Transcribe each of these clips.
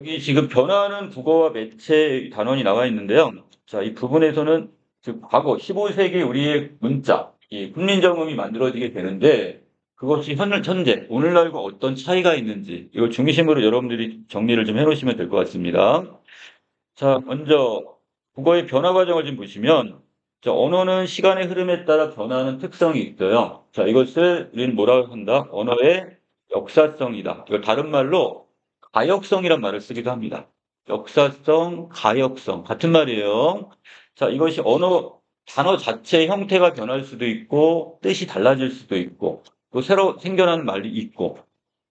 이 지금 변화하는 국어와 매체 단원이 나와 있는데요. 자, 이 부분에서는 즉 과거 15세기 우리의 문자, 이 훈민정음이 만들어지게 되는데 그것이 현재 오늘날과 어떤 차이가 있는지 이걸 중심으로 여러분들이 정리를 좀 해놓으시면 될 것 같습니다. 자, 먼저 국어의 변화 과정을 좀 보시면 자, 언어는 시간의 흐름에 따라 변화하는 특성이 있어요. 자, 이것을 우리는 뭐라고 한다? 언어의 역사성이다. 이걸 다른 말로 가역성이란 말을 쓰기도 합니다. 역사성, 가역성 같은 말이에요. 자, 이것이 언어 단어 자체의 형태가 변할 수도 있고 뜻이 달라질 수도 있고 또 새로 생겨나는 말이 있고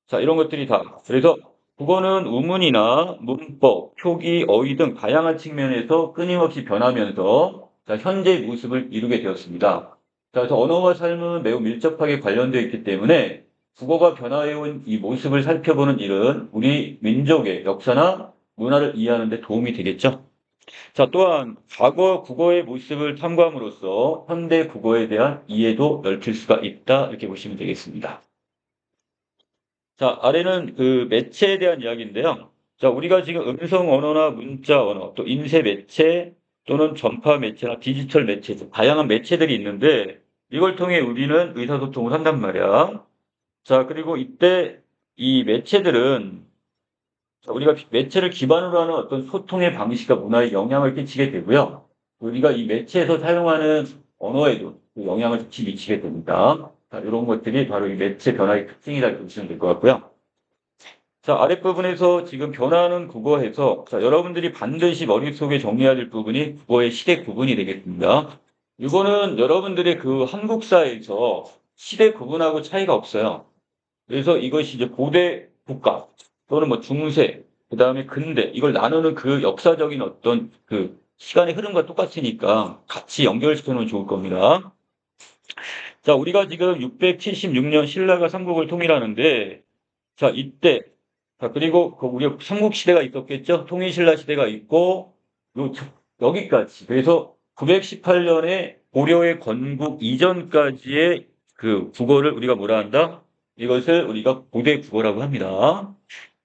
자, 이런 것들이 다 그래서 국어는 우문이나 문법, 표기, 어휘 등 다양한 측면에서 끊임없이 변하면서 자, 현재의 모습을 이루게 되었습니다. 자, 그래서 언어와 삶은 매우 밀접하게 관련되어 있기 때문에 국어가 변화해온 이 모습을 살펴보는 일은 우리 민족의 역사나 문화를 이해하는 데 도움이 되겠죠. 자, 또한 과거 국어의 모습을 탐구함으로써 현대 국어에 대한 이해도 넓힐 수가 있다. 이렇게 보시면 되겠습니다. 자, 아래는 그 매체에 대한 이야기인데요. 자, 우리가 지금 음성 언어나 문자 언어, 또 인쇄 매체 또는 전파 매체나 디지털 매체, 다양한 매체들이 있는데 이걸 통해 우리는 의사소통을 한단 말이야. 자, 그리고 이때 이 매체들은 우리가 매체를 기반으로 하는 어떤 소통의 방식과 문화에 영향을 끼치게 되고요. 우리가 이 매체에서 사용하는 언어에도 그 영향을 미치게 됩니다. 자, 이런 것들이 바로 이 매체 변화의 특징이다 이렇게 보시면 될 것 같고요. 자, 아랫부분에서 지금 변화하는 국어에서 자, 여러분들이 반드시 머릿속에 정리해야 될 부분이 국어의 시대 구분이 되겠습니다. 이거는 여러분들의 그 한국사에서 시대 구분하고 차이가 없어요. 그래서 이것이 이제 고대 국가 또는 뭐 중세, 그 다음에 근대 이걸 나누는 그 역사적인 어떤 그 시간의 흐름과 똑같으니까 같이 연결시켜 놓으면 좋을 겁니다. 자, 우리가 지금 676년 신라가 삼국을 통일하는데 자, 이때 자, 그리고 그 우리 삼국시대가 있었겠죠? 통일신라 시대가 있고, 여기까지. 그래서 918년에 고려의 건국 이전까지의 그 국어를 우리가 뭐라 한다? 이것을 우리가 고대 국어라고 합니다.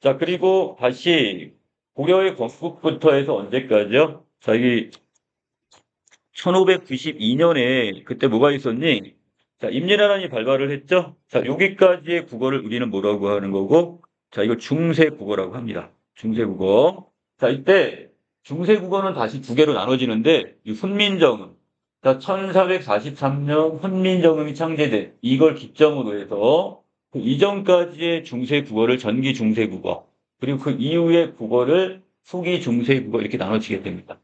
자, 그리고 다시 고려의 건국부터 해서 언제까지요? 자, 이 1592년에 그때 뭐가 있었니? 자, 임진왜란이 발발을 했죠? 자, 여기까지의 국어를 우리는 뭐라고 하는 거고, 자, 이거 중세국어라고 합니다. 중세국어. 자, 이때 중세국어는 다시 두 개로 나눠지는데, 이 훈민정음. 자, 1443년 훈민정음이 창제된 이걸 기점으로 해서 그 이전까지의 중세국어를 전기 중세국어, 그리고 그 이후의 국어를 후기 중세국어 이렇게 나눠지게 됩니다.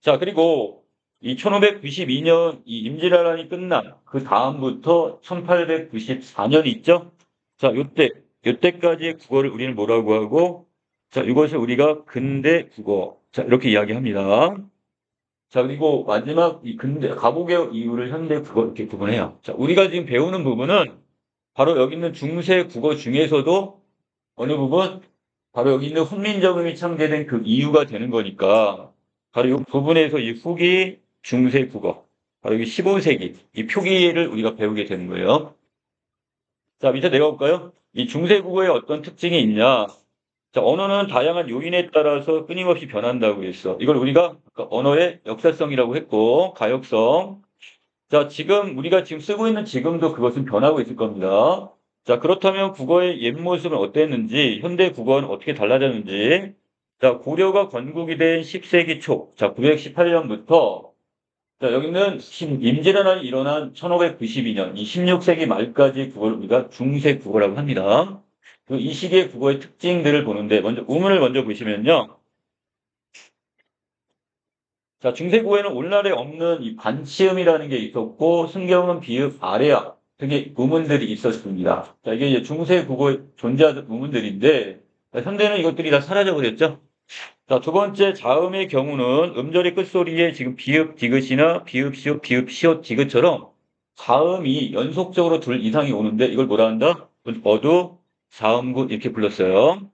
자, 그리고 이 1592년 이 임진왜란이 끝난 그 다음부터 1894년 있죠? 자, 요때까지의 국어를 우리는 뭐라고 하고, 자, 이것을 우리가 근대 국어. 자, 이렇게 이야기합니다. 자, 그리고 마지막 이 근대, 가보개혁 이후를 현대 국어 이렇게 구분해요. 자, 우리가 지금 배우는 부분은 바로 여기 있는 중세 국어 중에서도 어느 부분? 바로 여기 있는 훈민정음이 창제된 그 이유가 되는 거니까 바로 이 부분에서 이 후기 중세 국어 바로 여기 15세기 이 표기를 우리가 배우게 되는 거예요. 자, 밑에 내려볼까요? 이 중세 국어에 어떤 특징이 있냐? 자, 언어는 다양한 요인에 따라서 끊임없이 변한다고 했어. 이걸 우리가 아까 언어의 역사성이라고 했고 가역성. 자, 지금 우리가 지금 쓰고 있는 지금도 그것은 변하고 있을 겁니다. 자, 그렇다면 국어의 옛 모습은 어땠는지, 현대 국어는 어떻게 달라졌는지. 자, 고려가 건국이 된 10세기 초, 자, 918년부터, 자, 여기는 임진왜란이 일어난 1592년, 이 16세기 말까지 국어를 우리가 중세 국어라고 합니다. 이 시기의 국어의 특징들을 보는데, 먼저, 우문을 먼저 보시면요. 자, 중세국어에는 오늘날에 없는 이 반치음이라는 게 있었고, 순경은 비읍, 아래아 등의 우문들이 있었습니다. 자, 이게 이제 중세국어에 존재하던 우문들인데, 자, 현대는 이것들이 다 사라져버렸죠. 자, 두 번째 자음의 경우는 음절의 끝소리에 지금 비읍, 디귿이나 비읍, 시옷, 비읍, 시옷, 디귿처럼 자음이 연속적으로 둘 이상이 오는데 이걸 뭐라 한다? 어두, 자음굿 이렇게 불렀어요.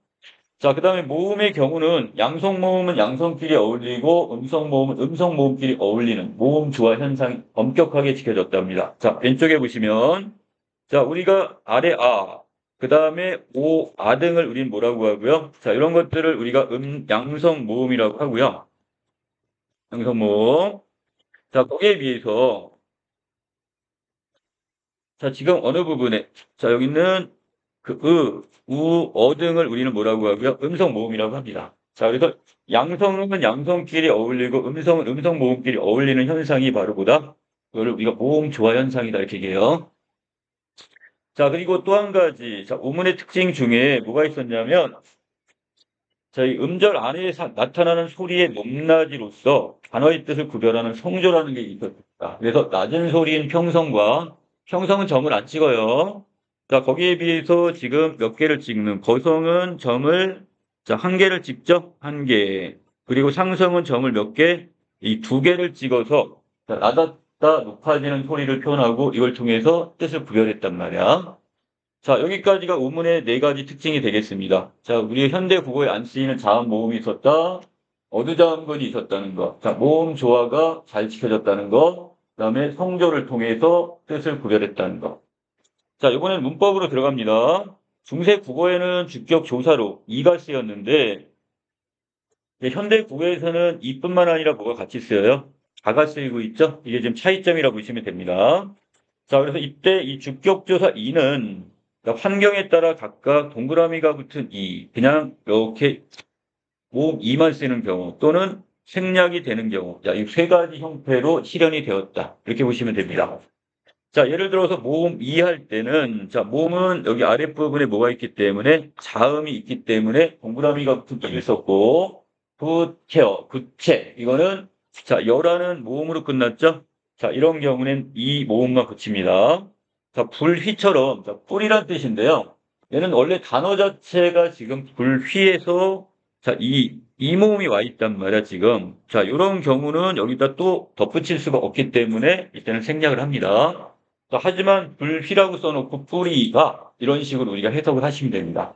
자, 그 다음에 모음의 경우는 양성 모음은 양성끼리 어울리고 음성 모음은 음성 모음끼리 어울리는 모음 조화 현상이 엄격하게 지켜졌답니다. 자, 왼쪽에 보시면 자, 우리가 아래 아, 그 다음에 오아 등을 우리는 뭐라고 하고요? 자, 이런 것들을 우리가 양성 모음이라고 하고요. 양성 모음. 자, 거기에 비해서 자, 지금 어느 부분에 자, 여기는 우, 어 등을 우리는 뭐라고 하고요? 음성 모음이라고 합니다. 자, 그래서 양성은 양성끼리 어울리고 음성은 음성 모음끼리 어울리는 현상이 바로 뭐다? 그거를 우리가 모음 조화 현상이다 이렇게 얘기해요. 자, 그리고 또 한 가지. 자, 우문의 특징 중에 뭐가 있었냐면 저희 음절 안에 나타나는 소리의 높낮이로서 단어의 뜻을 구별하는 성조라는 게 있었습니다. 그래서 낮은 소리인 평성과 평성은 점을 안 찍어요. 자, 거기에 비해서 지금 몇 개를 찍는 거성은 점을 자, 한 개를 찍죠. 한 개. 그리고 상성은 점을 몇 개? 이 두 개를 찍어서 자, 낮았다 높아지는 소리를 표현하고 이걸 통해서 뜻을 구별했단 말이야. 자, 여기까지가 우문의 네 가지 특징이 되겠습니다. 자, 우리 현대 국어에 안 쓰이는 자음 모음이 있었다. 어두자음근이 있었다는 거. 자, 모음 조화가 잘 지켜졌다는 거. 그다음에 성조를 통해서 뜻을 구별했다는 거. 자, 이번엔 문법으로 들어갑니다. 중세 국어에는 주격 조사로 이가 쓰였는데 현대 국어에서는 이뿐만 아니라 뭐가 같이 쓰여요? 가가 쓰이고 있죠? 이게 지금 차이점이라고 보시면 됩니다. 자, 그래서 이때 이 주격조사 이는 그러니까 환경에 따라 각각 동그라미가 붙은 이 그냥 이렇게 모음 이만 쓰는 경우 또는 생략이 되는 경우 자, 이 세 가지 형태로 실현이 되었다. 이렇게 보시면 됩니다. 자, 예를 들어서 모음 이 할 때는 자, 모음은 여기 아랫부분에 뭐가 있기 때문에 자음이 있기 때문에 동그라미가 붙은 이를 썼고 붓케어, 붓채 이거는 자, 여라는 모음으로 끝났죠? 자, 이런 경우는 이 모음만 붙입니다. 자, 불휘처럼, 자, 뿔이란 뜻인데요. 얘는 원래 단어 자체가 지금 불휘에서 자, 이 모음이 와 있단 말이야, 지금. 자, 이런 경우는 여기다 또 덧붙일 수가 없기 때문에 이때는 생략을 합니다. 자, 하지만 불휘라고 써놓고 뿌리가 이런 식으로 우리가 해석을 하시면 됩니다.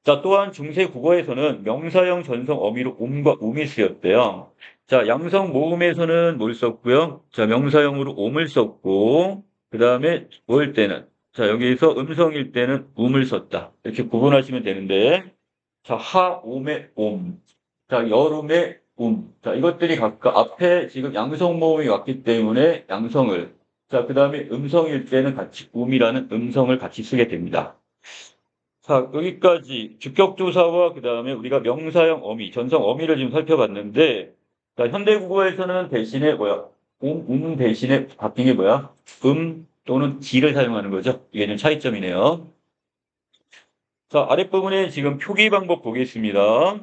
자, 또한 중세 국어에서는 명사형 전성 어미로 옴과 um이 쓰였대요. 자, 양성 모음에서는 뭘 썼고요? 자, 명사형으로 옴을 썼고, 그 다음에 뭐일 때는, 자, 여기서 음성일 때는 um을 썼다. 이렇게 구분하시면 되는데, 자, 하옴의 옴, 자, 여름의 자, 이것들이 각각 앞에 지금 양성 모음이 왔기 때문에 양성을, 자, 그 다음에 음성일 때는 같이 um이라는 음성을 같이 쓰게 됩니다. 자, 여기까지 주격조사와 그 다음에 우리가 명사형 어미, 전성 어미를 지금 살펴봤는데, 자, 현대국어에서는 대신에 뭐야? 대신에 바뀐 게 뭐야? 또는 지를 사용하는 거죠. 이게 좀 차이점이네요. 자, 아랫부분에 지금 표기 방법 보겠습니다.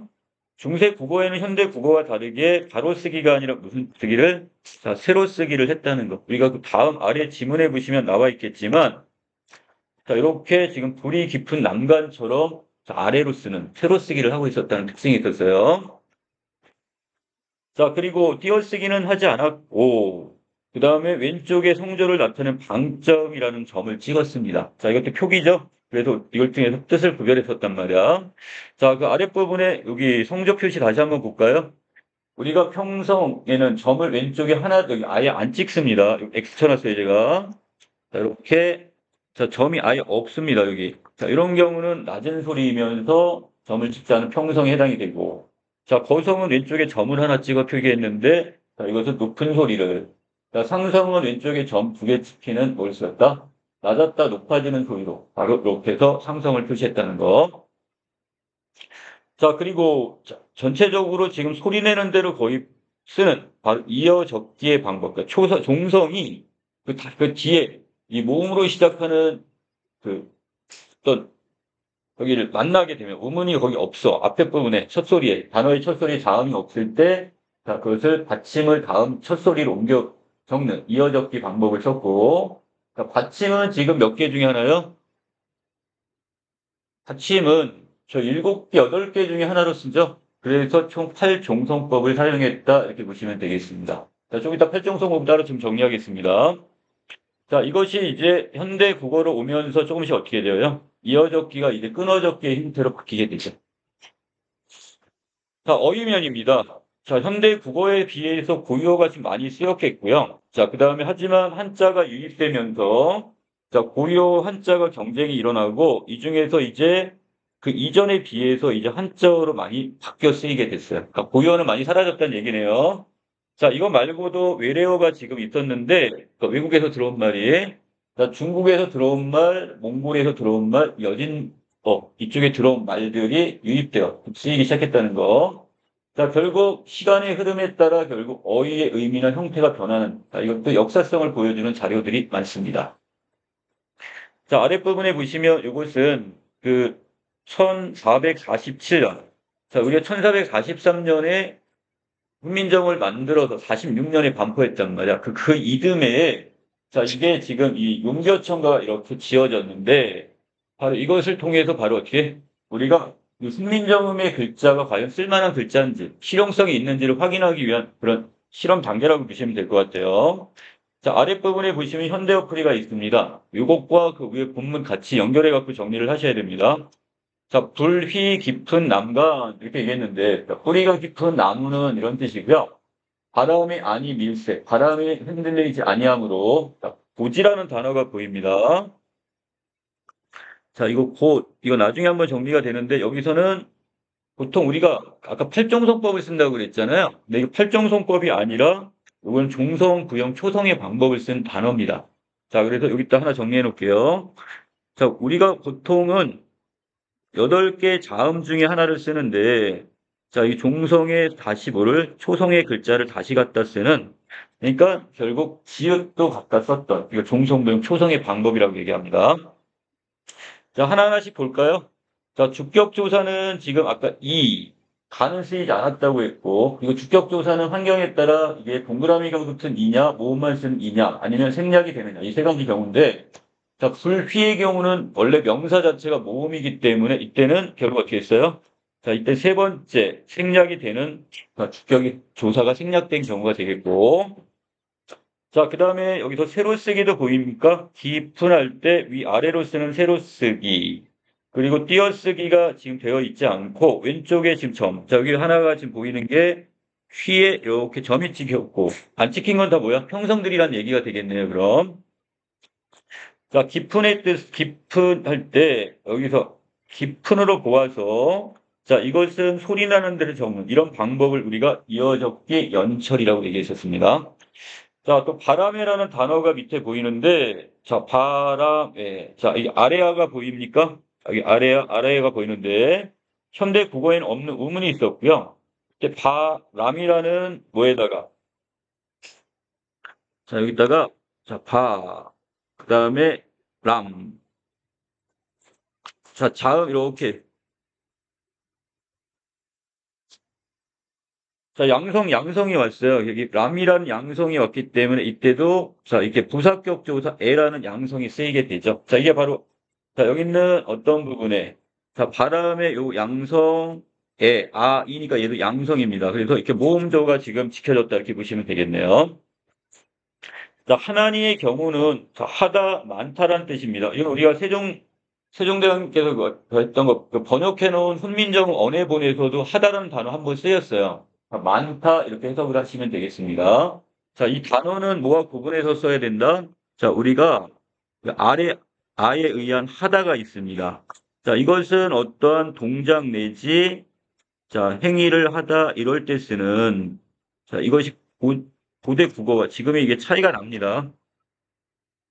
중세 국어에는 현대 국어와 다르게 가로 쓰기가 아니라 무슨 쓰기를? 자, 세로 쓰기를 했다는 거. 우리가 그 다음 아래 지문에 보시면 나와 있겠지만, 자, 이렇게 지금 불이 깊은 난간처럼 아래로 쓰는, 세로 쓰기를 하고 있었다는 특징이 있었어요. 자, 그리고 띄어쓰기는 하지 않았고, 그 다음에 왼쪽에 성조를 나타내는 방점이라는 점을 찍었습니다. 자, 이것도 표기죠? 그래서 이걸 통해서 뜻을 구별했었단 말이야. 자, 그 아랫부분에 여기 성조 표시 다시 한번 볼까요? 우리가 평성에는 점을 왼쪽에 하나, 여기 아예 안 찍습니다. X 쳐놨어요, 제가. 자, 이렇게 자, 점이 아예 없습니다, 여기. 자, 이런 경우는 낮은 소리이면서 점을 찍지 않은 평성에 해당이 되고, 자, 거성은 왼쪽에 점을 하나 찍어 표기했는데, 자, 이것은 높은 소리를. 자, 상성은 왼쪽에 점 두 개 찍히는 뭘 썼다? 낮았다 높아지는 소리로. 바로 이렇게 해서 상성을 표시했다는 거. 자, 그리고 전체적으로 지금 소리 내는 대로 거의 쓰는 바로 이어 적기의 방법. 그러니까 종성이 그 뒤에 이 모음으로 시작하는 그 어떤 여기를 만나게 되면 우문이 거기 없어. 앞에 부분에 첫 소리에 단어의 첫 소리에 자음이 없을 때 자, 그것을 받침을 다음 첫 소리로 옮겨 적는 이어 적기 방법을 썼고 자, 받침은 지금 몇 개 중에 하나요? 받침은 저 7개, 8개 중에 하나로 쓰죠. 그래서 총 8종성법을 사용했다 이렇게 보시면 되겠습니다. 자, 좀 이따 8종성법 따로 좀 정리하겠습니다. 자, 이것이 이제 현대 국어로 오면서 조금씩 어떻게 돼요? 이어적기가 이제 끊어적기의 형태로 바뀌게 되죠. 자, 어휘면입니다. 자, 현대 국어에 비해서 고유어가 좀 많이 쓰였겠고요. 자, 그 다음에 하지만 한자가 유입되면서 자, 고요 한자가 경쟁이 일어나고 이 중에서 이제 그 이전에 비해서 이제 한자어로 많이 바뀌어 쓰이게 됐어요. 그러니까 고요는 많이 사라졌다는 얘기네요. 자, 이거 말고도 외래어가 지금 있었는데 그러니까 외국에서 들어온 말이 자, 중국에서 들어온 말, 몽골에서 들어온 말, 이쪽에 들어온 말들이 유입되어 쓰이기 시작했다는 거. 자, 결국 시간의 흐름에 따라 결국 어휘의 의미나 형태가 변하는 이것도 역사성을 보여주는 자료들이 많습니다. 자, 아랫부분에 보시면 이것은 그 1447년. 자, 우리가 1443년에 훈민정음을 만들어서 46년에 반포했단 말이야. 그 이듬해에, 자, 이게 지금 이 용교청가 이렇게 지어졌는데, 바로 이것을 통해서 바로 어떻게 우리가 이 훈민정음의 글자가 과연 쓸만한 글자인지, 실용성이 있는지를 확인하기 위한 그런 실험 단계라고 보시면 될 것 같아요. 자, 아랫부분에 보시면 현대어풀이가 있습니다. 이것과 그 위에 본문 같이 연결해 갖고 정리를 하셔야 됩니다. 자, 불휘 깊은 남간 이렇게 얘기했는데 뿌리가 깊은 나무는 이런 뜻이고요. 바람이 아니 밀새, 바람이 흔들리지 아니함으로 고지라는 단어가 보입니다. 자, 이거 나중에 한번 정리가 되는데 여기서는 보통 우리가 아까 팔종성법을 쓴다고 그랬잖아요. 근데 이거 팔종성법이 아니라 이건 종성, 부형, 초성의 방법을 쓴 단어입니다. 자, 그래서 여기다 하나 정리해 놓을게요. 자, 우리가 보통은 8개 자음 중에 하나를 쓰는데, 자, 이 종성에 다시 초성의 글자를 다시 갖다 쓰는, 그러니까 결국 지읒도 갖다 썼던, 이거 종성, 부형, 초성의 방법이라고 얘기합니다. 자, 하나하나씩 볼까요? 자, 주격조사는 지금 아까 가는 쓰이지 않았다고 했고, 이거 주격조사는 환경에 따라 이게 동그라미가 붙은 이냐, 모음만 쓴 이냐, 아니면 생략이 되느냐, 이 세 가지 경우인데, 자, 불휘의 경우는 원래 명사 자체가 모음이기 때문에 이때는 결국 어떻게 했어요? 자, 이때 세 번째 생략이 되는 주격이 조사가 생략된 경우가 되겠고, 자, 그 다음에 여기서 세로 쓰기도 보입니까? 깊은 할 때 위아래로 쓰는 세로 쓰기. 그리고 띄어쓰기가 지금 되어 있지 않고 왼쪽에 지금 점. 자, 여기 하나가 지금 보이는 게 휘에 이렇게 점이 찍혔고 안 찍힌 건 다 뭐야? 형성들이란 얘기가 되겠네요, 그럼. 자, 깊은의 뜻, 깊은 할 때 여기서 깊은으로 보아서 자, 이것은 소리 나는 데를 적는 이런 방법을 우리가 이어적기 연철이라고 얘기했었습니다. 자, 또 바람에라는 단어가 밑에 보이는데, 자, 바람에. 자, 이 아래아가 보입니까? 여기 아래아가 보이는데, 현대 국어에는 없는 우문이 있었고요. 이제 바람이라는 뭐에다가, 자, 여기다가, 자, 그 다음에 람. 자, 자음 이렇게. 자, 양성이 왔어요. 여기 람이라는 양성이 왔기 때문에 이때도 자, 이렇게 부사격 조사 에라는 양성이 쓰이게 되죠. 자, 이게 바로 자, 여기 있는 어떤 부분에 자, 바람의 요 양성 이니까 얘도 양성입니다. 그래서 이렇게 모음조가 지금 지켜졌다 이렇게 보시면 되겠네요. 자, 하나니의 경우는 자, 하다 많다라는 뜻입니다. 이건 우리가 세종대왕께서 했던 거 번역해 놓은 훈민정음 언해본에서도 하다라는 단어 한 번 쓰였어요. 많다 이렇게 해석을 하시면 되겠습니다. 자, 이 단어는 뭐와 구분해서 써야 된다? 자, 우리가 그 아에 의한 하다가 있습니다. 자, 이것은 어떠한 동작 내지 자, 행위를 하다 이럴 때 쓰는 자, 이것이 고대 국어와 지금의 이게 차이가 납니다.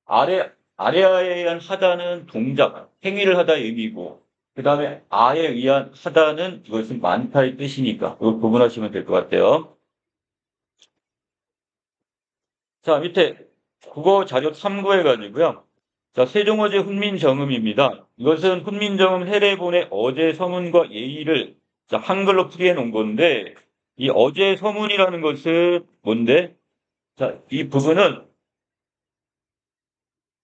아래아에 의한 하다는 동작, 행위를 하다의 의미고 그 다음에 아에 의한 하다는 이것은 많다의 뜻이니까 이걸 구분하시면 될 것 같아요. 자, 밑에 국어 자료 참고해가지고요. 자, 세종어제 훈민정음입니다. 이것은 훈민정음 해례본의 어제 서문과 예의를 자, 한글로 풀이해 놓은 건데 이 어제 서문이라는 것은 뭔데? 자, 이 부분은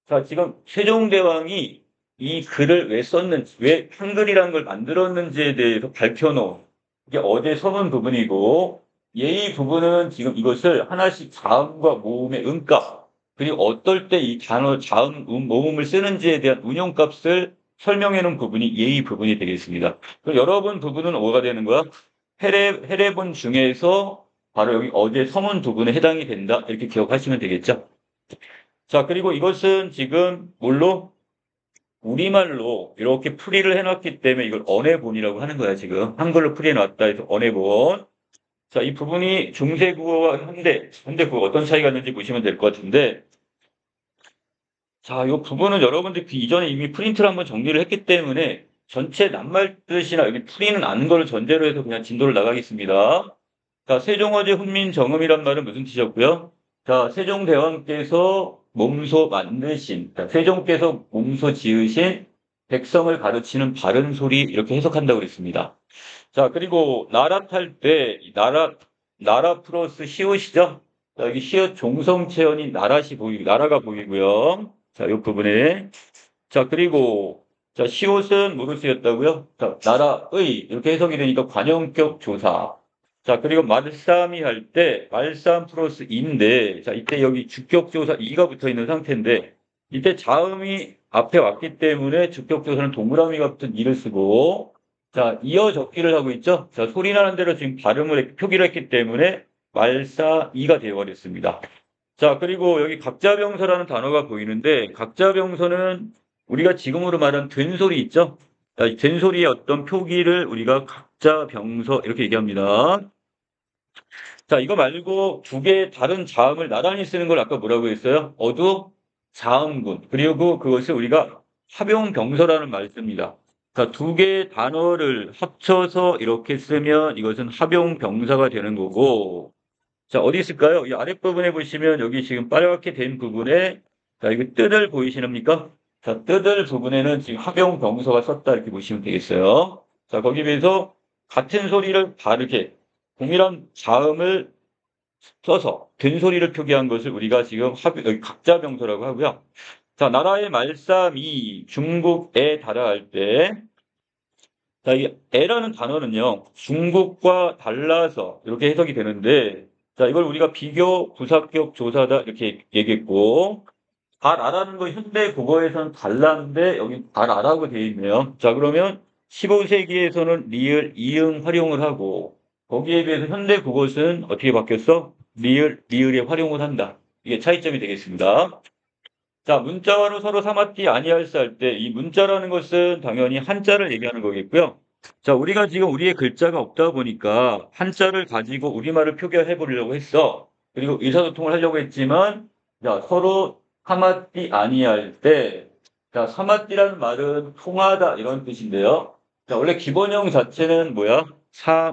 자, 지금 세종대왕이 이 글을 왜 썼는지, 왜 한글이라는 걸 만들었는지에 대해서 밝혀놓은 이게 어제 서문 부분이고 예의 부분은 지금 이것을 하나씩 자음과 모음의 음값 그리고 어떨 때 이 단어 자음, 모음을 쓰는지에 대한 운용값을 설명해 놓은 부분이 예의 부분이 되겠습니다. 그럼 여러분 부분은 뭐가 되는 거야? 해례본 중에서 바로 여기 어제 서문 부분에 해당이 된다 이렇게 기억하시면 되겠죠. 자, 그리고 이것은 지금 뭘로? 우리말로 이렇게 풀이를 해놨기 때문에 이걸 언해본이라고 하는 거야, 지금. 한글로 풀이해놨다 해서 언해본. 자, 이 부분이 중세국어와 현대국어 어떤 차이가 있는지 보시면 될 것 같은데, 자, 이 부분은 여러분들 그 이전에 이미 프린트를 한번 정리를 했기 때문에 전체 낱말 뜻이나 여기 풀이는 아는 걸 전제로 해서 그냥 진도를 나가겠습니다. 자, 세종어제 훈민정음이란 말은 무슨 뜻이었고요? 자, 세종대왕께서 몸소 만드신, 자, 세종께서 몸소 지으신 백성을 가르치는 바른 소리 이렇게 해석한다고 그랬습니다. 자, 그리고 나라 탈 때 나라 플러스 시옷이죠. 자, 여기 시옷 종성체언이 나라가 보이고요. 자, 이 부분에. 자, 그리고 자, 시옷은 뭐로 쓰였다고요? 자, 나라의 이렇게 해석이 되니까 관용격 조사. 자, 그리고 말싸움이 할 때 말싸움 플러스 인데, 자, 이때 여기 주격조사 이가 붙어 있는 상태인데, 이때 자음이 앞에 왔기 때문에 주격조사는 동그라미가 붙은 이를 쓰고, 자, 이어 적기를 하고 있죠? 자, 소리 나는 대로 지금 표기를 했기 때문에 말싸 이가 되어버렸습니다. 자, 그리고 여기 각자병서라는 단어가 보이는데, 각자병서는 우리가 지금으로 말하는 된소리 있죠? 자, 이 된소리의 어떤 표기를 우리가 각자병서 이렇게 얘기합니다. 자, 이거 말고 두 개의 다른 자음을 나란히 쓰는 걸 아까 뭐라고 했어요? 어두 자음군. 그리고 그것을 우리가 합용병서라는 말을 씁니다. 자, 두 개의 단어를 합쳐서 이렇게 쓰면 이것은 합용병사가 되는 거고, 자, 어디 있을까요? 이 아랫부분에 보시면 여기 지금 빨갛게 된 부분에, 자, 이거 뜻을 보이시렵니까? 자, 뜻을 부분에는 지금 합용병서가 썼다 이렇게 보시면 되겠어요. 자, 거기 비해서 같은 소리를 다르게 동일한 자음을 써서 된 소리를 표기한 것을 우리가 지금 여기 각자병서라고 하고요. 자, 나라의 말싸움이 중국에 달아할 때, 자, 이 에라는 단어는요, 중국과 달라서 이렇게 해석이 되는데, 자, 이걸 우리가 비교 부사격 조사다 이렇게 얘기했고, 달아라는 거 현대 국어에서는 달라인데 여기 달아라고 되어 있네요. 자, 그러면 15세기에서는 리을, 이응 활용을 하고 거기에 비해서 현대 국어는 어떻게 바뀌었어? 리을에 활용을 한다. 이게 차이점이 되겠습니다. 자, 문자화로 서로 삼았디 아니할세 할 때 이 문자라는 것은 당연히 한자를 얘기하는 거겠고요. 자, 우리가 지금 우리의 글자가 없다 보니까 한자를 가지고 우리말을 표기해 보려고 했어. 그리고 의사소통을 하려고 했지만, 자, 서로 삼았디 아니할 때, 자, 삼았디라는 말은 통하다 이런 뜻인데요. 자, 원래 기본형 자체는 뭐야?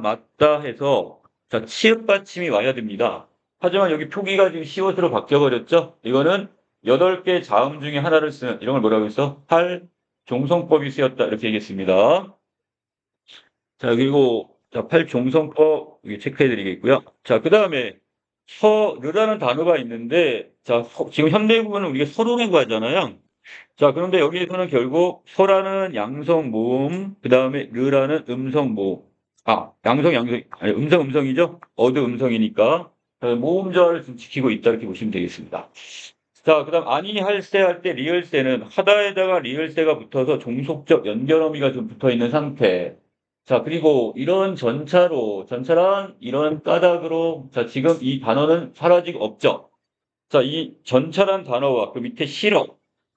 맞다 해서, 자, 치읓 받침이 와야 됩니다. 하지만 여기 표기가 지금 시옷으로 바뀌어버렸죠? 이거는 8개 자음 중에 하나를 쓰는, 이런 걸 뭐라고 했어? 종성법이 쓰였다. 이렇게 얘기했습니다. 자, 그리고, 자, 팔종성법, 이게 체크해 드리겠고요. 자, 그 다음에, 서르라는 단어가 있는데, 자, 지금 현대국어는 우리가 서로라고 하잖아요. 자, 그런데 여기에서는 결국, 서라는 양성 모음, 그 다음에 르라는 음성 모음. 양성, 아니, 음성이죠? 어드 음성이니까. 모음절을 지금 지키고 있다. 이렇게 보시면 되겠습니다. 자, 그 다음, 아니, 할세 할 때 리을세는 하다에다가 리을세가 붙어서 종속적 연결어미가 좀 붙어 있는 상태. 자, 그리고 이런 전차란 이런 까닭으로, 자, 지금 이 단어는 사라지고 없죠. 자, 이 전차란 단어와 그 밑에 실어.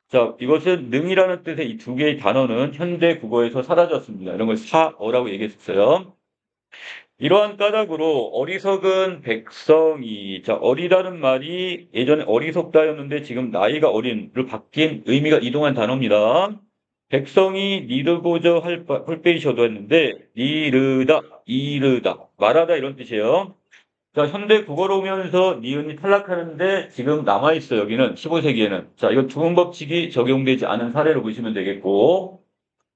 자, 이것은 능이라는 뜻의 이 두 개의 단어는 현대 국어에서 사라졌습니다. 이런 걸 사어라고 얘기했어요. 이러한 까닭으로 어리석은 백성이, 자, 어리다는 말이 예전에 어리석다였는데 지금 나이가 어린으로 바뀐 의미가 이동한 단어입니다. 백성이 니르고저 홀빼이셔도 했는데, 니르다, 이르다, 말하다 이런 뜻이에요. 자, 현대 국어로 오면서 니은이 탈락하는데 지금 남아있어요. 여기는 15세기에는. 자, 이거 두음 법칙이 적용되지 않은 사례로 보시면 되겠고,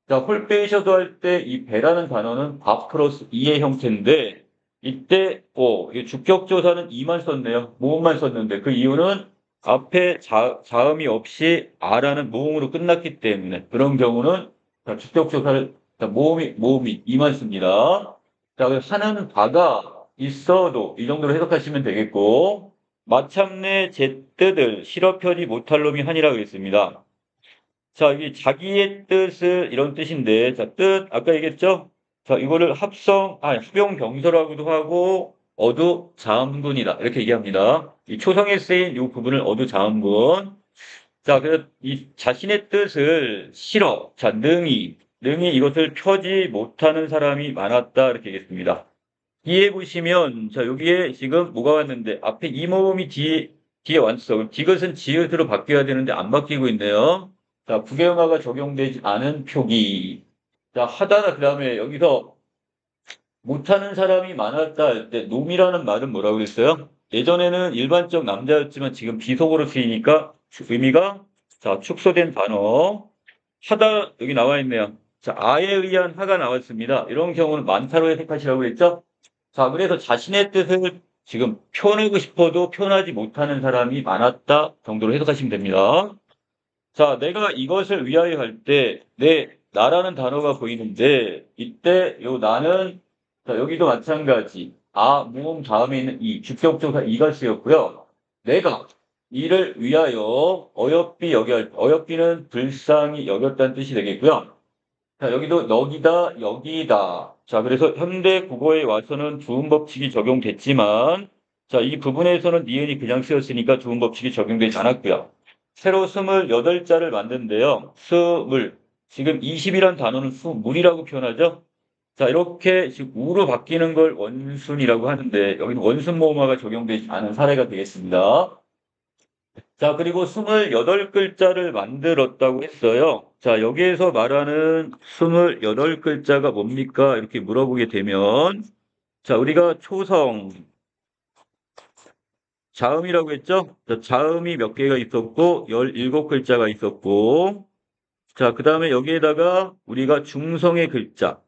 자, 홀빼이셔도 할 때 이 배라는 단어는 밥 플러스 이의 형태인데, 이때, 이 주격조사는 이만 썼네요. 모음만 썼는데, 그 이유는 앞에 자음이 없이 아라는 모음으로 끝났기 때문에, 그런 경우는, 자, 주격조사를, 자, 모음이 이만 씁니다. 자, 하는 바가 있어도 이 정도로 해석하시면 되겠고, 마참내 제 뜻을 실어펴지 못할 놈이 하니라고 했습니다. 자, 이 자기의 뜻을 이런 뜻인데, 자, 뜻, 아까 얘기했죠? 자, 이거를 합용병서라고도 하고, 어두자음군이다. 이렇게 얘기합니다. 이 초성에 쓰인 이 부분을 어두자음군. 자, 그래서 이 자신의 뜻을 싫어. 자, 능히 이것을 펴지 못하는 사람이 많았다. 이렇게 되겠습니다. 뒤에 보시면, 자, 여기에 지금 뭐가 왔는데, 앞에 이 모음이 뒤에 왔어. 그럼 디귿은 지읒으로 바뀌어야 되는데 안 바뀌고 있네요. 자, 부경화가 적용되지 않은 표기. 자, 하다가 그 다음에 여기서 못하는 사람이 많았다 할 때, 놈이라는 말은 뭐라고 그랬어요? 예전에는 일반적 남자였지만 지금 비속어로 쓰이니까 의미가, 자, 축소된 단어. 하다, 여기 나와 있네요. 자, 아에 의한 하가 나왔습니다. 이런 경우는 많다로 해석하시라고 했죠? 자, 그래서 자신의 뜻을 지금 표현하고 싶어도 표현하지 못하는 사람이 많았다 정도로 해석하시면 됩니다. 자, 내가 이것을 위하여 할 때, 나라는 단어가 보이는데, 이때 요 나는, 자, 여기도 마찬가지. 모음 다음에 있는 주격조사 이가 쓰였고요. 내가 이를 위하여 어여삐는 불쌍히 여겼다는 뜻이 되겠고요. 자, 여기도 너기다, 여기다. 자, 그래서 현대 국어에 와서는 주음 법칙이 적용됐지만, 자, 이 부분에서는 니은이 그냥 쓰였으니까 주음 법칙이 적용되지 않았고요. 새로 28자를 만든데요. 스물. 지금 20이란 단어는 수물이라고 표현하죠. 자, 이렇게 지금 우로 바뀌는 걸 원순이라고 하는데, 여기는 원순 모음화가 적용되지 않은 사례가 되겠습니다. 자, 그리고 28글자를 만들었다고 했어요. 자, 여기에서 말하는 28글자가 뭡니까? 이렇게 물어보게 되면, 자, 우리가 초성, 자음이라고 했죠? 자, 자음이 몇 개가 있었고, 17글자가 있었고, 자, 그 다음에 여기에다가 우리가 중성의 글자.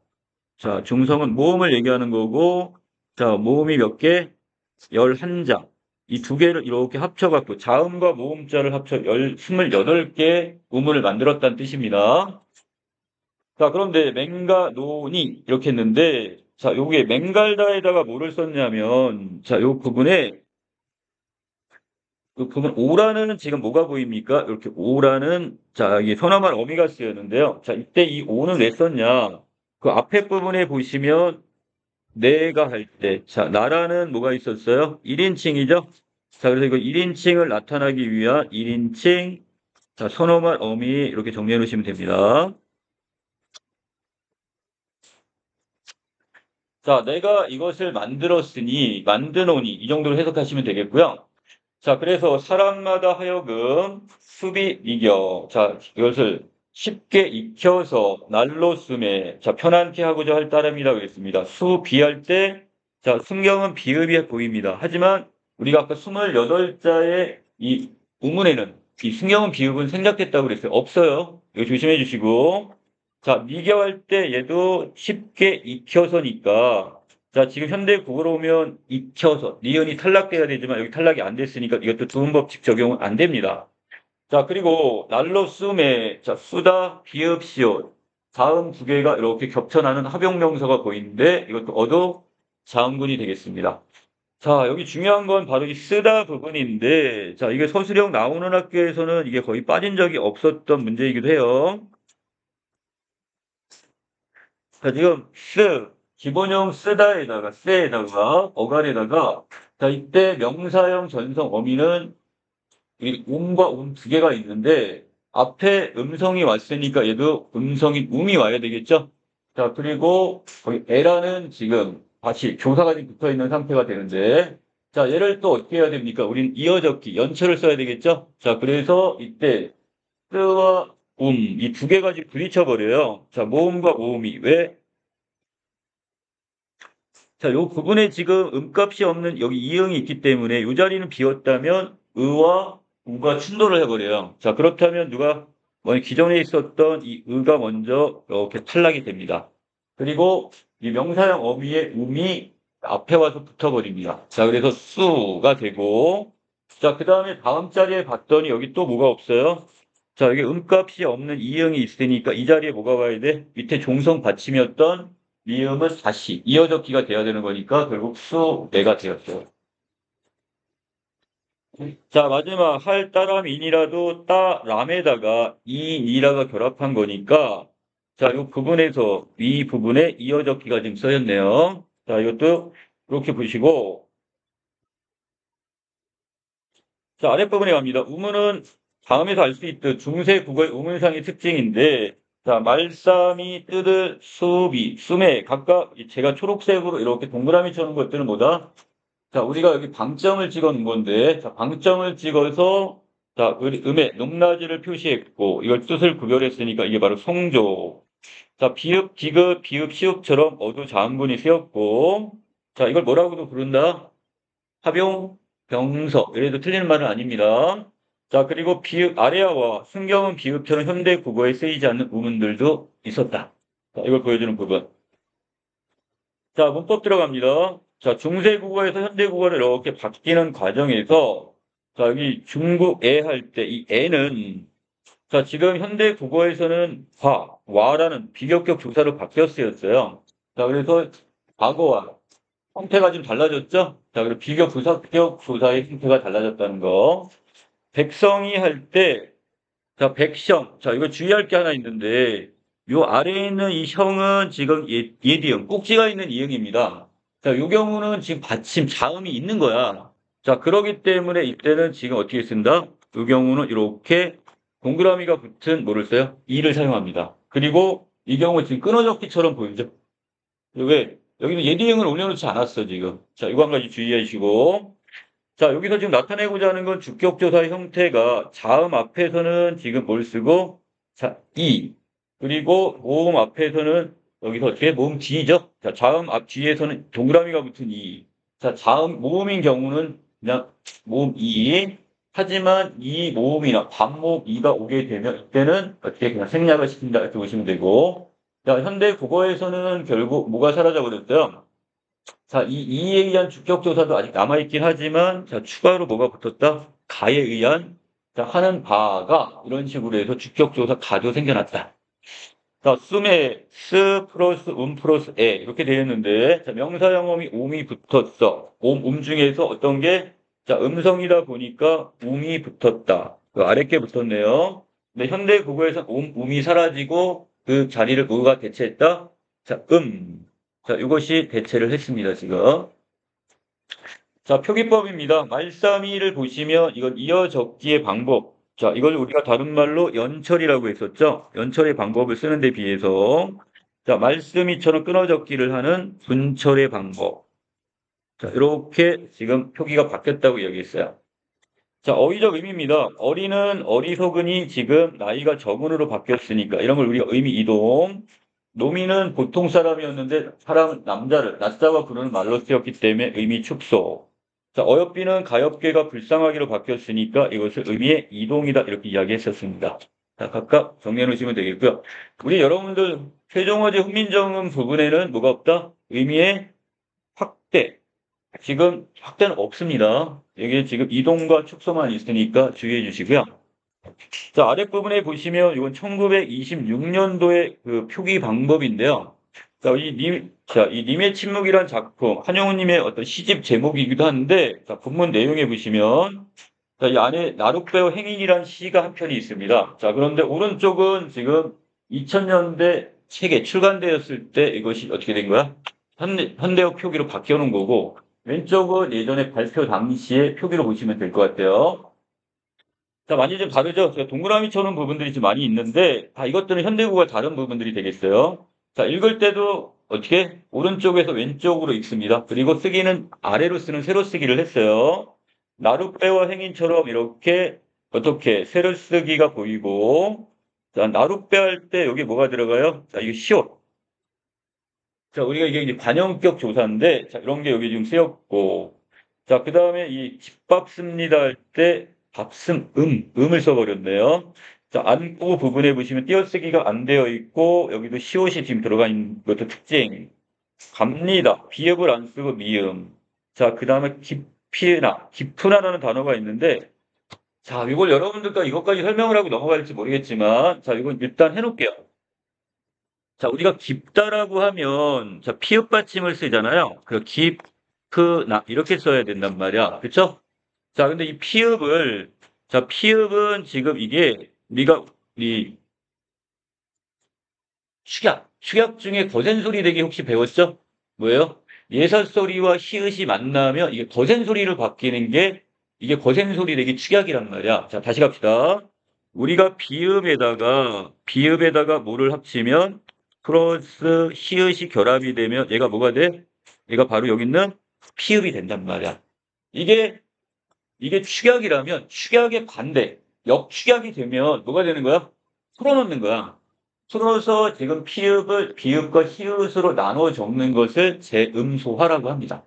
자, 중성은 모음을 얘기하는 거고, 자, 모음이 몇 개? 11장. 이 두 개를 이렇게 합쳐갖고 자음과 모음자를 합쳐 28개 우문을 만들었다는 뜻입니다. 자, 그런데 맹가, 노니 이렇게 했는데, 자, 요게 맹갈다에다가 뭐를 썼냐면, 자, 요 부분에, 그 부분 오라는 지금 뭐가 보입니까? 이렇게 오라는, 자, 이게 선어말 어미가 쓰였는데요. 자, 이때 이 오는 왜 썼냐? 그 앞에 부분에 보시면 내가 할 때, 자, 나라는 뭐가 있었어요? 1인칭이죠? 자, 그래서 이거 1인칭을 나타나기 위한 1인칭, 자, 선어말 어미 이렇게 정리해 놓으시면 됩니다. 자, 내가 이것을 만드노니, 이 정도로 해석하시면 되겠고요. 자, 그래서 사람마다 하여금 수비 이겨. 자, 이것을 쉽게 익혀서 날로 쓰매. 자, 편안케 하고자 할 따름이라고 했습니다. 수비할 때, 자, 순경은 비읍이 보입니다. 하지만 우리가 아까 28자의 이 우문에는 이 순경은 비읍은 생략됐다고 그랬어요. 없어요. 이거 조심해 주시고. 자, 미겨할 때 얘도 쉽게 익혀서니까 자, 지금 현대 국어로 오면 익혀서 니은이 탈락돼야 되지만 여기 탈락이 안 됐으니까 이것도 두음 법칙 적용은 안 됩니다. 자, 그리고 날로 쓰매 자, 쓰다 비읍 시옷 다음 두 개가 이렇게 겹쳐나는 합용명사가 보이는데 이것도 어도 자음근이 되겠습니다. 자, 여기 중요한 건 바로 이 쓰다 부분인데 자, 이게 서술형 나오는 학교에서는 이게 거의 빠진 적이 없었던 문제이기도 해요. 자, 지금 기본형 쓰다에다가 어간에다가 자, 이때 명사형 전성 어미는 이 음과 음 두 개가 있는데 앞에 음성이 왔으니까 얘도 음성인 음이 와야 되겠죠? 자, 그리고 거기 에라는 지금 다시 조사가 지금 붙어 있는 상태가 되는데 자, 얘를 또 어떻게 해야 됩니까? 우린 이어적기, 연철을 써야 되겠죠? 자, 그래서 이때 쓰와 이 두 개 가지고 부딪혀 버려요. 자, 모음과 모음이 왜? 자, 요 부분에 지금 음값이 없는 여기 이응이 있기 때문에 이 자리는 비었다면 의와 우가 충돌을 해버려요. 자, 그렇다면 기존에 있었던 이 의가 먼저 이렇게 탈락이 됩니다. 그리고 이 명사형 어미의 음이 앞에 와서 붙어버립니다. 자, 그래서 수가 되고, 자, 그 다음에 다음 자리에 봤더니 여기 또 뭐가 없어요? 자, 여기 음값이 없는 이응이 있으니까 이 자리에 뭐가 와야 돼? 밑에 종성 받침이었던 미음은 다시 이어적기가 돼야 되는 거니까 결국 수내가 되었어요. 자, 마지막 할 따람 인이라도 따람에다가 이라가 결합한 거니까 자, 이 부분에서 이 부분에 이어적기가 지금 써였네요. 자, 이것도 이렇게 보시고 자, 아랫부분에 갑니다. 우문은 다음에서 알 수 있듯 중세 국어의 우문상의 특징인데, 자, 말싸미, 뜨들, 수비, 수매, 각각 제가 초록색으로 이렇게 동그라미 쳐놓은 것들은 뭐다? 자, 우리가 여기 방점을 찍어 놓은 건데, 자, 방점을 찍어서, 자, 음의 높낮이를 표시했고, 이걸 뜻을 구별했으니까 이게 바로 성조. 자, 비읍, 디귿, 비읍, 시읍처럼 어두 자음군이 쓰였고, 자, 이걸 뭐라고도 부른다? 합용, 병서. 이래도 틀리는 말은 아닙니다. 자, 그리고 비읍, 아래아와 순경은 비읍처럼 현대 국어에 쓰이지 않는 우문들도 있었다. 자, 이걸 보여주는 부분. 자, 문법 들어갑니다. 자, 중세 국어에서 현대 국어를 이렇게 바뀌는 과정에서, 자, 여기 중국 애 할 때 이 애는, 자, 지금 현대 국어에서는 와라는 비격격 조사로 바뀌었어요. 자, 그래서 과거와 형태가 좀 달라졌죠? 자, 그리고 비교부사격 조사의 형태가 달라졌다는 거. 백성이 할 때, 자, 백성. 자, 이거 주의할 게 하나 있는데, 요 아래에 있는 이 형은 지금 예디형, 꼭지가 있는 이형입니다. 자, 요 경우는 지금 받침, 자음이 있는 거야. 자, 그러기 때문에 이때는 지금 어떻게 쓴다? 요 경우는 이렇게 동그라미가 붙은 뭐를 써요? 이를 사용합니다. 그리고 이 경우 지금 끊어졌기처럼 보이죠? 왜? 여기는 예디형을 올려놓지 않았어, 지금. 자, 이거 한 가지 주의하시고. 자, 여기서 지금 나타내고자 하는 건 주격조사의 형태가 자음 앞에서는 지금 뭘 쓰고, 자, 이. 그리고 모음 앞에서는 여기서 어떻게? 모음 뒤죠? 자, 자음 앞 뒤에서는 동그라미가 붙은 이. 자, 자음, 모음인 경우는 그냥 모음 이. 하지만 이 모음이나 반모음 이가 오게 되면 이때는 어떻게 그냥 생략을 시킨다 이렇게 보시면 되고. 자, 현대 국어에서는 결국 뭐가 사라져 버렸어요? 자, 이 이에 의한 주격조사도 아직 남아있긴 하지만, 자, 추가로 뭐가 붙었다? 가에 의한, 자, 하는 바가, 이런 식으로 해서 주격조사 가도 생겨났다. 자, 숨에, 스 플러스 플러스 에, 이렇게 되어 있는데, 자, 명사형음이 음이 붙었어. 중에서 어떤 게, 자, 음성이다 보니까 음이 붙었다. 그 아랫게 붙었네요. 근데 현대 국어에서 음이 사라지고, 그 자리를 뭐가 대체했다? 자, 자, 이것이 대체를 했습니다, 지금. 자, 표기법입니다. 말싸미를 보시면 이건 이어 적기의 방법. 자, 이걸 우리가 다른 말로 연철이라고 했었죠. 연철의 방법을 쓰는 데 비해서 자, 말씀이처럼 끊어 적기를 하는 분철의 방법. 자, 이렇게 지금 표기가 바뀌었다고 이야기했어요. 자, 어휘적 의미입니다. 어리는 어리석은이 지금 나이가 적은으로 바뀌었으니까 이런 걸 우리가 의미 이동. 노미는 보통 사람이었는데 사람 남자를 낮자가 부르는 말로 쓰였기 때문에 의미 축소. 자, 어여삐는 가엾게가 불쌍하기로 바뀌었으니까 이것을 의미의 이동이다 이렇게 이야기했었습니다. 자, 각각 정리해 놓으시면 되겠고요. 우리 여러분들 최종어제 훈민정음 부분에는 뭐가 없다? 의미의 확대. 지금 확대는 없습니다. 여기 지금 이동과 축소만 있으니까 주의해 주시고요. 자, 아랫부분에 보시면 이건 1926년도의 그 표기 방법인데요. 자, 이 님의 침묵이란 작품, 한영우님의 어떤 시집 제목이기도 한데, 자, 본문 내용에 보시면, 자, 이 안에 나룻배우 행인이란 시가 한 편이 있습니다. 자, 그런데 오른쪽은 지금 2000년대 책에 출간되었을 때 이것이 어떻게 된 거야? 현대어 표기로 바뀌어놓은 거고, 왼쪽은 예전에 발표 당시의 표기로 보시면 될 것 같아요. 자, 많이 좀 다르죠? 제가 동그라미 쳐놓은 부분들이 좀 많이 있는데, 다 이것들은 현대국어와 다른 부분들이 되겠어요. 자, 읽을 때도 어떻게? 오른쪽에서 왼쪽으로 읽습니다. 그리고 쓰기는 아래로 쓰는 세로 쓰기를 했어요. 나룻배와 행인처럼 이렇게 어떻게 세로 쓰기가 보이고, 자, 나룻배 할 때 여기 뭐가 들어가요? 자, 이거 시옷. 자, 우리가 이게 이제 관형격 조사인데, 자, 이런 게 여기 지금 쓰였고, 자, 그 다음에 이 집밥 씁니다 할 때, 밥씀, 음을 써버렸네요. 자, 안고 부분에 보시면 띄어쓰기가 안 되어 있고, 여기도 시옷이 지금 들어가 있는 것도 특징. 갑니다. 비읍을 안 쓰고 미음. 자, 그 다음에 깊으나라는 단어가 있는데, 자, 이걸 여러분들과 이것까지 설명을 하고 넘어갈지 모르겠지만, 자, 이건 일단 해놓을게요. 자, 우리가 깊다라고 하면, 자, 피읍 받침을 쓰잖아요. 그 깊으나, 이렇게 써야 된단 말이야. 그쵸? 자, 근데 이 피읍을, 자, 피읍은 지금 이게, 이 축약 중에 거센 소리 되기 혹시 배웠죠? 뭐예요? 예설 소리와 히읗이 만나면 이게 거센 소리를 바뀌는 게, 이게 거센 소리 되기 축약이란 말이야. 자, 다시 갑시다. 우리가 비읍에다가 뭐를 합치면 플러스 히읗이 결합이 되면 얘가 뭐가 돼? 얘가 바로 여기 있는 피읍이 된단 말이야. 이게 축약이라면 축약의 반대, 역축약이 되면 뭐가 되는 거야? 풀어놓는 거야. 풀어서 지금 피읍을 비읍과 히읗으로 나눠 적는 것을 재음소화라고 합니다.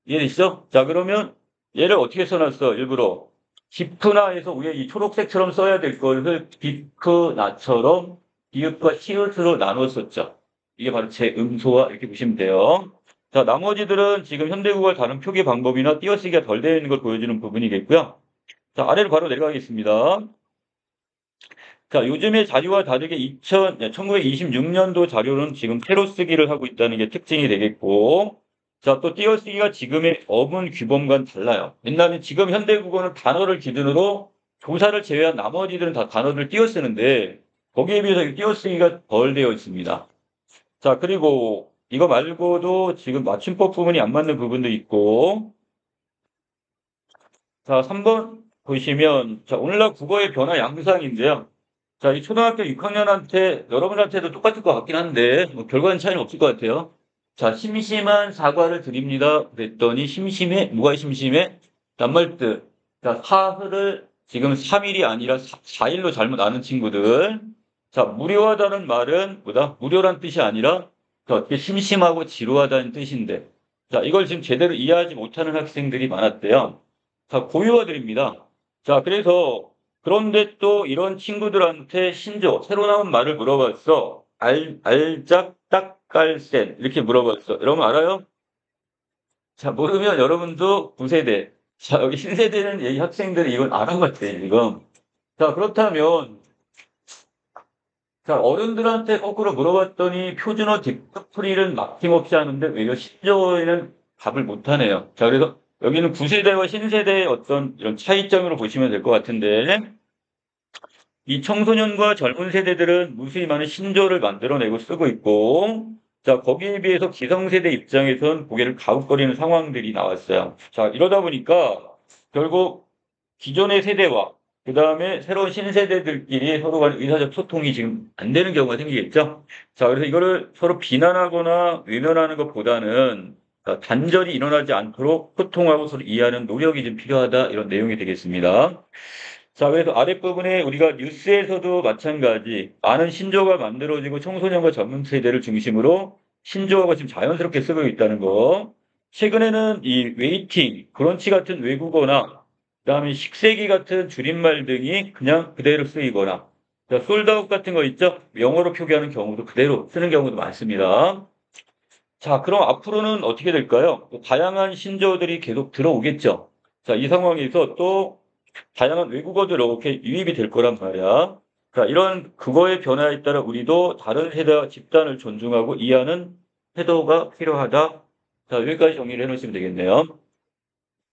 이해되시죠? 자, 그러면 얘를 어떻게 써놨어? 일부러 기프나에서 위에 이 초록색처럼 써야 될 것을 기프나처럼 비읍과 히읗으로 나눴었죠. 이게 바로 재음소화 이렇게 보시면 돼요. 자, 나머지들은 지금 현대국어의 다른 표기 방법이나 띄어쓰기가 덜 되어 있는 걸 보여주는 부분이겠고요. 자, 아래로 바로 내려가겠습니다. 자, 요즘의 자료와 다르게 1926년도 자료는 지금 새로 쓰기를 하고 있다는 게 특징이 되겠고, 자, 또 띄어쓰기가 지금의 어문 규범과는 달라요. 옛날에 지금 현대국어는 단어를 기준으로 조사를 제외한 나머지들은 다 단어를 띄어쓰는데, 거기에 비해서 띄어쓰기가 덜 되어 있습니다. 자, 그리고 이거 말고도 지금 맞춤법 부분이 안 맞는 부분도 있고, 자, 3번 보시면, 자, 오늘날 국어의 변화 양상인데요. 자, 이 초등학교 6학년한테, 여러분한테도 똑같을 것 같긴 한데, 뭐 결과는 차이는 없을 것 같아요. 자, 심심한 사과를 드립니다. 그랬더니, 심심해? 뭐가 심심해? 낱말뜻. 자, 사흘을 지금 3일이 아니라 4일로 잘못 아는 친구들. 자, 무료하다는 말은 뭐다? 무료란 뜻이 아니라, 자, 어떻게 심심하고 지루하다는 뜻인데. 자, 이걸 지금 제대로 이해하지 못하는 학생들이 많았대요. 자, 고유어들입니다. 자, 그래서 그런데 또 이런 친구들한테 신조, 새로 나온 말을 물어봤어. 알짝딱깔센 이렇게 물어봤어. 여러분 알아요? 자, 모르면 여러분도 9세대. 자, 여기 신세대는 이 학생들이 이걸 알아봤대, 지금. 자, 그렇다면, 자, 어른들한테 거꾸로 물어봤더니 표준어 딕터풀이는 막힘없이 하는데 외려 신조어에는 답을 못하네요. 자, 그래서 여기는 9세대와 신세대의 어떤 이런 차이점으로 보시면 될 것 같은데, 이 청소년과 젊은 세대들은 무수히 많은 신조어를 만들어내고 쓰고 있고, 자, 거기에 비해서 기성세대 입장에선 고개를 갸웃거리는 상황들이 나왔어요. 자, 이러다 보니까 결국 기존의 세대와 그 다음에 새로운 신세대들끼리 서로 간의 의사적 소통이 지금 안 되는 경우가 생기겠죠. 자, 그래서 이거를 서로 비난하거나 외면하는 것보다는 단절이 일어나지 않도록 소통하고 서로 이해하는 노력이 좀 필요하다 이런 내용이 되겠습니다. 자, 그래서 아랫부분에 우리가 뉴스에서도 마찬가지 많은 신조어가 만들어지고 청소년과 젊은 세대를 중심으로 신조어가 지금 자연스럽게 쓰고 있다는 거. 최근에는 이 웨이팅, 브런치 같은 외국어나 그다음에 식세기 같은 줄임말 등이 그냥 그대로 쓰이거나 솔드아웃 같은 거 있죠? 영어로 표기하는 경우도 그대로 쓰는 경우도 많습니다. 자, 그럼 앞으로는 어떻게 될까요? 다양한 신조어들이 계속 들어오겠죠. 자, 이 상황에서 또 다양한 외국어도 이렇게 유입이 될 거란 말이야. 자, 이런 국어의 변화에 따라 우리도 다른 세대와 집단을 존중하고 이해하는 태도가 필요하다. 자, 여기까지 정리를 해놓으시면 되겠네요.